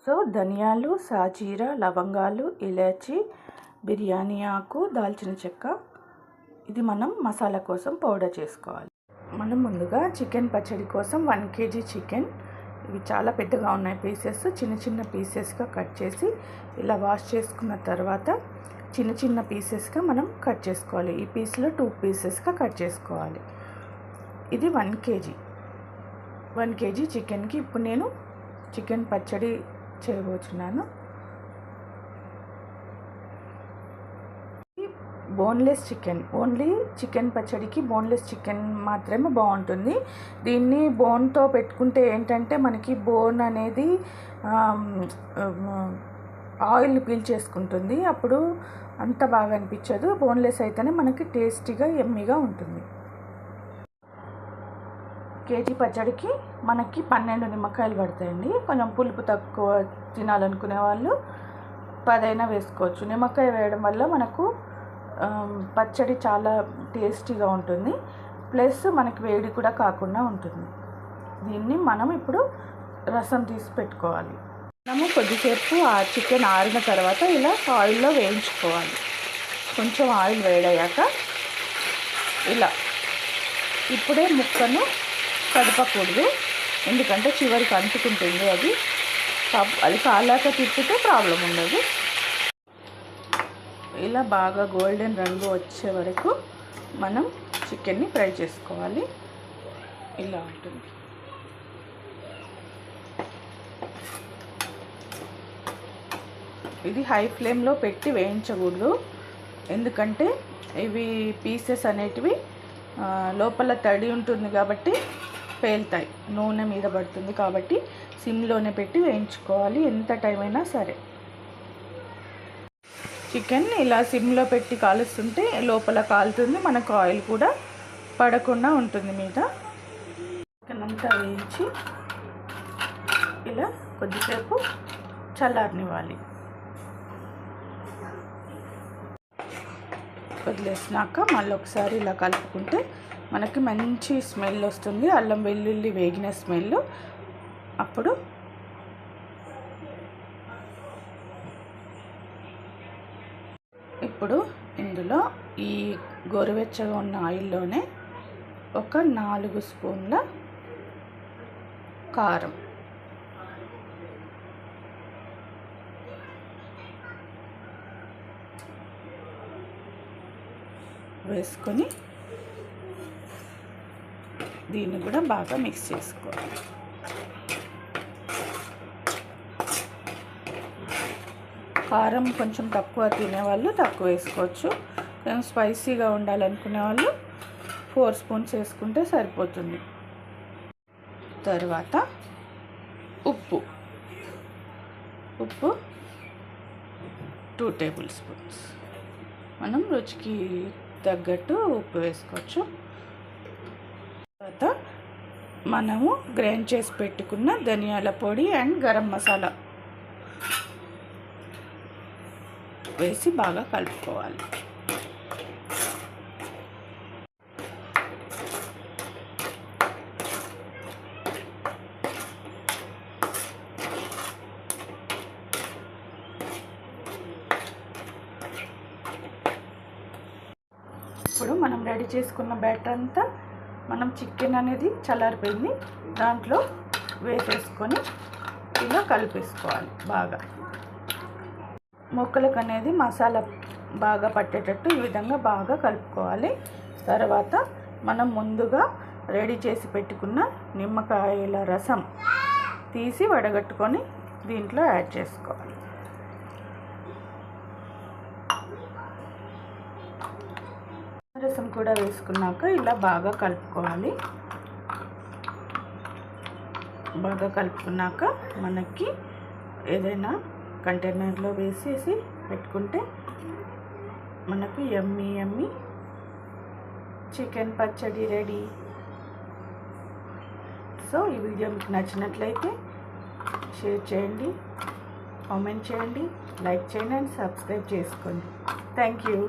So ధనియాలు, సాజీరా, లవంగాలు, ఇలాచి, బిర్యానీ ఆకు, దాల్చిన చెక్క, ఇది మనం మసాలా కోసం పౌడర్ చేసుకోవాలి. మనం ముందుగా చికెన్ పచ్చడి కోసం 1 kg చికెన్, ఇవి చాలా పెద్దగా ఉన్నాయి పీసెస్, చిన్న చిన్న పీసెస్గా కట్ చేసి ఇలా వాష్ చేసుకున్న తర్వాత చిన్న చిన్న పీసెస్గా మనం కట్ చేసుకోవాలి. ఈ పీస్లో 2 పీసెస్గా కట్ చేసుకోవాలి. ఇది 1 kg చికెన్కి ఇప్పుడు నేను చికెన్ పచ్చడి చేయబోతున్నాను. బోన్లెస్ చికెన్, ఓన్లీ చికెన్ పచ్చడికి బోన్లెస్ చికెన్ మాత్రమే బాగుంటుంది. దీన్ని బోన్తో పెట్టుకుంటే ఏంటంటే మనకి బోన్ అనేది ఆయిల్ పీల్చేసుకుంటుంది, అప్పుడు అంత బాగా అనిపించదు. బోన్లెస్ అయితేనే మనకి టేస్టీగా ఎమ్మీగా ఉంటుంది. కేజీ పచ్చడికి మనకి 12 నిమ్మకాయలు పడతాయండి. కొంచెం పులుపు తక్కువ తినాలనుకునే వాళ్ళు 10 అయినా వేసుకోవచ్చు. నిమ్మకాయ వేయడం వల్ల మనకు పచ్చడి చాలా టేస్టీగా ఉంటుంది, ప్లస్ మనకి వేడి కూడా కాకుండా ఉంటుంది. దీన్ని మనం ఇప్పుడు రసం తీసి పెట్టుకోవాలి. మనము కొద్దిసేపు ఆ చికెన్ ఆరిన తర్వాత ఇలా ఆయిల్లో వేయించుకోవాలి. కొంచెం ఆయిల్ వేడయ్యాక ఇలా ఇప్పుడే ముక్కను కదపకూడదు, ఎందుకంటే చివరికి అంటుకుంటుంది. అది కాలాక తిప్పితే ప్రాబ్లం ఉండదు. ఇలా బాగా గోల్డెన్ రంగు వచ్చే వరకు మనం చికెన్ని ఫ్రై చేసుకోవాలి. ఇలా ఉంటుంది. ఇది హై ఫ్లేమ్లో పెట్టి వేయించకూడదు, ఎందుకంటే ఇవి పీసెస్ అనేటివి లోపల తడి ఉంటుంది కాబట్టి పేలుతాయి, నూనె మీద పడుతుంది. కాబట్టి సిమ్లోనే పెట్టి వేయించుకోవాలి ఎంత టైం అయినా సరే. చికెన్ ఇలా సిమ్లో పెట్టి కాలుస్తుంటే లోపల కాలుతుంది, మనకు ఆయిల్ కూడా పడకుండా ఉంటుంది మీద. చికెన్ అంతా వేయించి ఇలా కొద్దిసేపు చల్లారనివ్వాలి. వదిలేసినాక మళ్ళీ ఒకసారి ఇలా కలుపుకుంటే మనకి మంచి స్మెల్ వస్తుంది, అల్లం వెల్లుల్లి వేగిన స్మెల్. అప్పుడు ఇప్పుడు ఇందులో ఈ గోరువెచ్చగా ఉన్న ఆయిల్లోనే ఒక 4 స్పూన్ల కారం, వేసుకొని దీన్ని కూడా బాగా మిక్స్ చేసుకోవాలి. కారం కొంచెం తక్కువ తినేవాళ్ళు తక్కువ వేసుకోవచ్చు, కొంచెం స్పైసీగా ఉండాలనుకునే వాళ్ళు 4 స్పూన్స్ వేసుకుంటే సరిపోతుంది. తర్వాత ఉప్పు 2 టేబుల్ స్పూన్స్, మనం రుచికి తగ్గట్టు ఉప్పు వేసుకోవచ్చు. తర్వాత మనము గ్రైండ్ చేసి పెట్టుకున్న ధనియాల పొడి అండ్ గరం మసాలా వేసి బాగా కలుపుకోవాలి. ఇప్పుడు మనం రెడీ చేసుకున్న బ్యాటర్ అంతా మనం చికెన్ అనేది చల్లారిపోయింది, దాంట్లో వేసేసుకొని ఇలా కలిపేసుకోవాలి. బాగా ముక్కలకు అనేది మసాలా బాగా పట్టేటట్టు ఈ విధంగా బాగా కలుపుకోవాలి. తర్వాత మనం ముందుగా రెడీ చేసి పెట్టుకున్న నిమ్మకాయల రసం తీసి వడగట్టుకొని దీంట్లో యాడ్ చేసుకోవాలి. రసం కూడా వేసుకున్నాక ఇలా బాగా కలుపుకోవాలి. బాగా కలుపుకున్నాక మనకి ఏదైనా కంటైనర్లో వేసేసి పెట్టుకుంటే మనకు యమ్మీ చికెన్ పచ్చడి రెడీ. సో ఈ వీడియో మీకు నచ్చినట్లయితే షేర్ చేయండి, కామెంట్ చేయండి, లైక్ చేయండి అండ్ సబ్స్క్రైబ్ చేసుకోండి. Thank you.